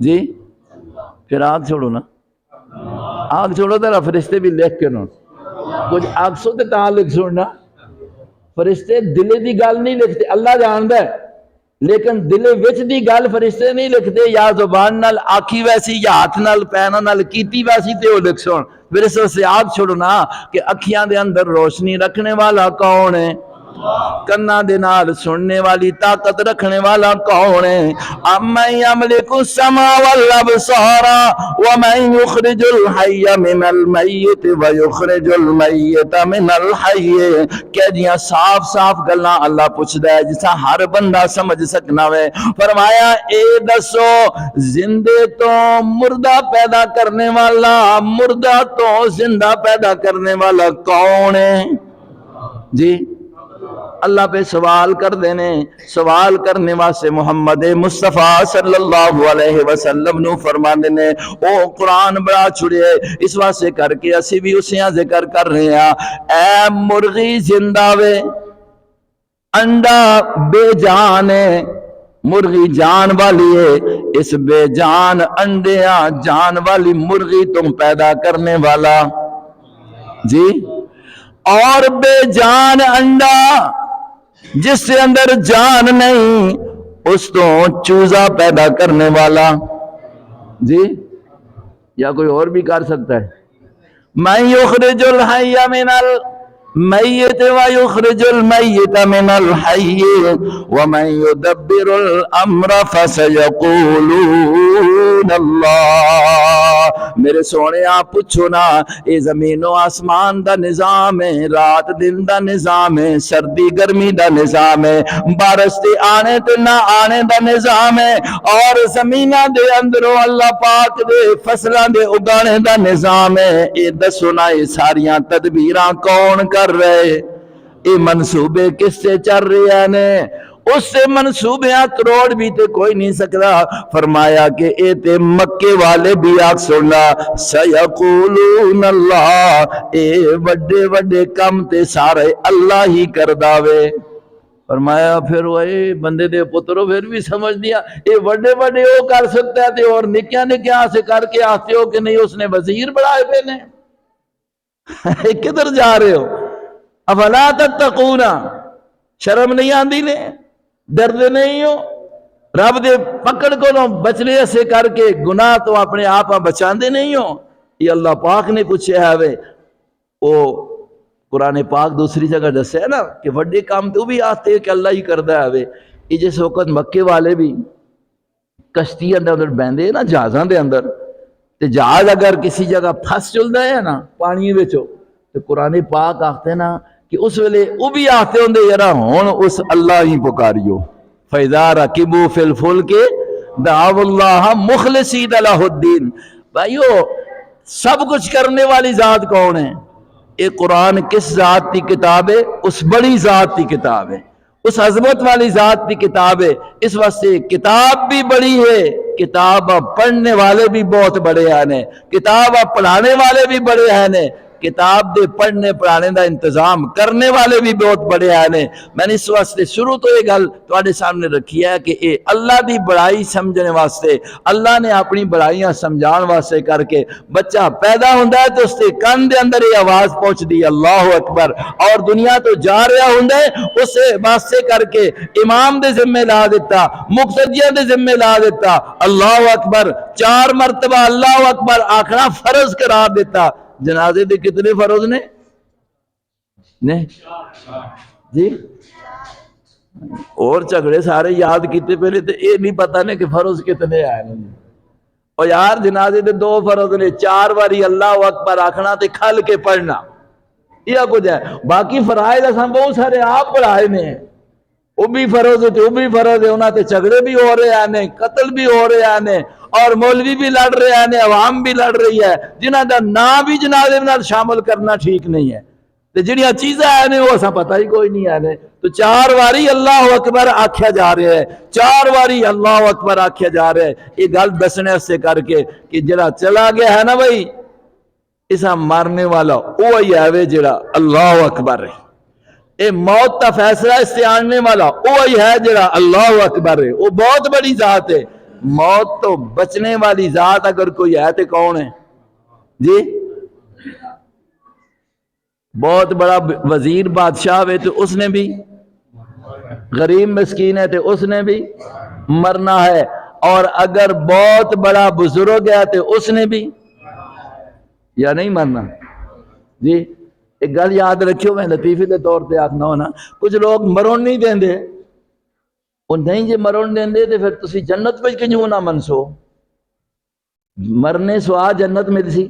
جی پھر آگ چھوڑو نا، آگ چھوڑو تیرا فرشتے بھی لکھ کے نا کچھ آگ سو تے تعلق سننا، فرشتے دلے دی گل نہیں لکھتے، اللہ جاندا ہے لیکن دلے وچ دی گل فرشتے نہیں لکھتے، یا زبان نال آکھی ویسی یا ہاتھ نال پینا نال کیتی ویسی تے وہ لکھ سن۔ پھر اس سے آگ چھوڑو نا کہ اکھیاں دے اندر روشنی رکھنے والا کون ہے، کنا دے نال سننے والی طاقت رکھنے والا کون ہے؟ امن یملک السماء والابصار ومن یخرج الحی من المیت ویخرج المیت من الحی، کہ جیاں صاف صاف گلاں اللہ پوچھدا ہے جسا ہر بندہ سمجھ سکنا وے۔ فرمایا اے دسو زندے تو مردہ پیدا کرنے والا، مردہ تو زندہ پیدا کرنے والا کون ہے؟ جی اللہ پہ سوال کر دینے، سوال کرنے واسطے محمد مصطفیٰ صلی اللہ علیہ وسلم نو فرما دینے او قرآن بڑا چھڑے، اس واسطے کر کے اسی بھی اسیاں ذکر کر رہے ہیں۔ اے مرغی زندہ وے، انڈا بے جان ہے، مرغی جان والی ہے، اس بے جان انڈیاں جان والی مرغی تم پیدا کرنے والا جی، اور بے جان انڈا جس سے اندر جان نہیں اس تو چوزا پیدا کرنے والا جی، یا کوئی اور بھی کر سکتا ہے؟ من یخرج الحی من المیت ویخرج المیت من الحی ومن یدبر الامر فسیقولون اللہ۔ میرے سونے آپ پوچھو نا، اے زمین و آسمان دا نظام ہے، رات دن دا نظام ہے، سردی گرمی دا نظام ہے، بارش دے آنے تے نہ آنے دا نظام ہے، اور زمینہ دے اندروں اللہ پاک دے فصلہ دے اگانے دا نظام ہے۔ اے دسو نا یہ ساریاں تدبیراں کون کر رہے؟ اے منصوبے کس سے چل رہے ہیں؟ اس سے منصوبیاں کروڑ بھی تے کوئی نہیں سکتا۔ فرمایا کہ اے تے مکے والے بھی آگ سننا، سیقولون اللہ، اے وڈے وڈے کم تے سارے اللہ ہی کر داوے۔ فرمایا پھر وہی بندے دے پتروں پھر بھی سمجھ دیا اے وڈے وڈے وہ کر سکتا ہے تے اور نکیاں نکیاں سے کر کے آتے ہو کہ نہیں اس نے وزیر بڑھائے پہ نے کدھر جا رہے ہو؟ افلا تتقون، شرم نہیں آندی نے، ڈردے نہیں ہو رب دے پکڑ کو بچنے سے کر کے گناہ تو اپنے آپ بچاندے نہیں ہو؟ یہ اللہ پاک نے پوچھا ہے وہ قرآن پاک دوسری جگہ دسے ہے نا کہ وڈے کام تو بھی آتے ہیں کہ اللہ ہی کردہ ہے۔ یہ جس وقت مکے والے بھی کشتی اندر بہندے نا جہازاں دے اندر، تے جہاز اگر کسی جگہ پھنس چلتا ہے نا پانی وچوں تو قرآن پاک آختے نا کہ اس ویلے وہ بھی آتے ہوندے یارا ہون اس اللہ ہی پکاریو، فَإِذَا رَكِبُوا فِي الْفُلْكِ دَعَوُا اللَّهَ مُخْلِصِينَ لَهُ الدِّينَ۔ بھائیو سب کچھ کرنے والی ذات کون ہے؟ یہ قرآن کس ذات کی کتاب ہے؟ اس بڑی ذات کی کتاب ہے، اس عظمت والی ذات کی کتاب ہے۔ اس واسطے کتاب بھی بڑی ہے، کتاب پڑھنے والے بھی بہت بڑے ہیں، کتاب پڑھانے والے بھی بڑے ہیں، کتاب دے پڑھنے پڑھانے دا انتظام کرنے والے بھی بہت بڑے ہیں۔ میں نے اس واسطے شروع تو یہ گل تواڈے سامنے رکھی ہے کہ اے اللہ دی بڑائی سمجھنے واسطے، اللہ نے اپنی بڑائیاں سمجھان واسطے کر کے بچہ پیدا ہوندا ہے تو اس کے کان دے اندر یہ آواز پہنچدی اللہ اکبر، اور دنیا تو جا رہا ہوندا ہے اسے واسطے کر کے امام دے ذمہ لا دیتا، مقتدیاں دے ذمہ لا دیتا، اللہ اکبر 4 مرتبہ اللہ اکبر آکھنا فرض قرار دیتا۔ جنازے دے کتنے فرض نے؟ جی اور جھگڑے سارے یاد کیتے پہلے تو یہ نہیں پتا نے کہ فرض کتنے آئے ہیں۔ اور یار جنازے دے 2 فرض نے، 4 باری اللہ اکبر آکھنا تے کھل کے پڑھنا، یہ کچھ ہے۔ باقی فرائض اساں بہت سارے آپ پڑھائے نے، وہ بھی فرض ہے وہ بھی فرض ہے، انہاں تے جھگڑے بھی ہو رہے ہیں، قتل بھی ہو رہے ہیں، اور مولوی بھی لڑ رہے ہیں، عوام بھی لڑ رہی ہے، جنہاں دا نام بھی جنازے میں شامل کرنا ٹھیک نہیں ہے، تے جڑیاں چیزاں ہیں وہ اساں پتہ ہی کوئی نہیں ہے۔ تو 4 باری اللہ اکبر آکھیا جا رہا ہے، 4 باری اللہ اکبر آکھیا جا رہا ہے۔ یہ گل دسنے سے کر کے کہ جڑا چلا گیا ہے نا بھائی اسا مارنے والا وہی ہے جڑا اللہ اکبر ہے، اے موت کا فیصلہ اس سے آنے والا وہی ہے جڑا اللہ اکبر ہے، وہ بہت بڑی ذات ہے۔ موت تو بچنے والی ذات اگر کوئی ہے تو کون ہے جی؟ بہت بڑا وزیر بادشاہ ہے تو اس نے بھی، غریب مسکین ہے تو اس نے بھی مرنا ہے، اور اگر بہت بڑا بزرگ ہے تو اس نے بھی یا نہیں مرنا جی؟ ایک گل یاد رکھیو، میں لطیفے کے طور پہ آخنا ہونا، کچھ لوگ مرن نہیں دیں دے، وہ نہیں جی مرن دیں دے تو پھر تسی جنت میں کیوں نہ منسو؟ مرنے سوا جنت مل سی؟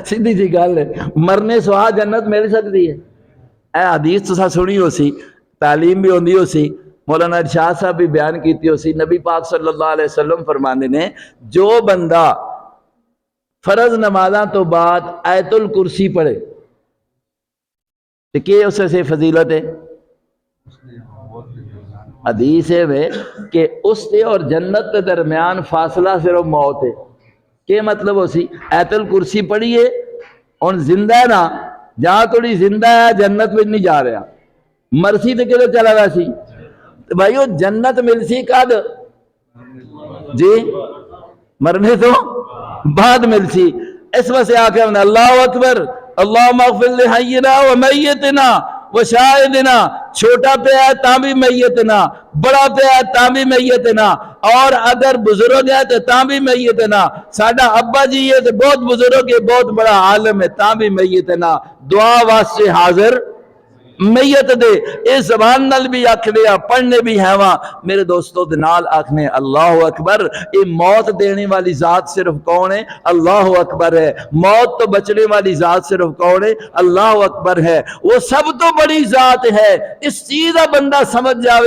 سیدھی سی گل ہے، مرنے سوا جنت مل سکتی ہے؟ اے حدیث تسا سنی ہو سی، تعلیم بھی ہوندی ہو سی، مولانا ارشاد صاحب بھی بیان کیتی ہو سی، نبی پاک صلی اللہ علیہ وسلم فرماندے نے جو بندہ فرض نمازاں تو بعد آیت الکرسی پڑھے تو کہ اس سے فضیلت ہے؟ حدیث ہے کہ اس سے اور جنت کے درمیان فاصلہ صرف موت ہے۔ کہ مطلب ہو سی آیت الکرسی پڑھیے اور زندہ ہے نا، جہاں تھوڑی زندہ ہے جنت میں نہیں جا رہا، مرسی تو کدھر چلا گیا سی؟ تو بھائی وہ جنت مل سی کد جی؟ مرنے تو بعد مل سی۔ اس وجہ سے آکے ہم نے اللہ اکبر اللہم اغفر لحینا و میتنا و شاہدنا، چھوٹا پہ ہے تاں بھی میتنا، بڑا پہ ہے تاں بھی میتنا، اور اگر بزرگ ہے تو تاں بھی میتنا، ساڈا ابا جی ہے تو بہت بزرگ ہے، بہت بڑا عالم ہے، تاں بھی میتنا، دعا واسطے حاضر میت دے۔ اس زبان نال بھی آکھنے پڑھنے بھی ہیں وہاں میرے دوستو دنال آکھنے اللہ اکبر۔ یہ موت دینے والی ذات صرف کون ہے؟ اللہ اکبر ہے۔ موت تو بچنے والی ذات صرف کون ہے؟ اللہ اکبر ہے۔ وہ سب تو بڑی ذات ہے، اس چیز کا بندہ سمجھ جاوے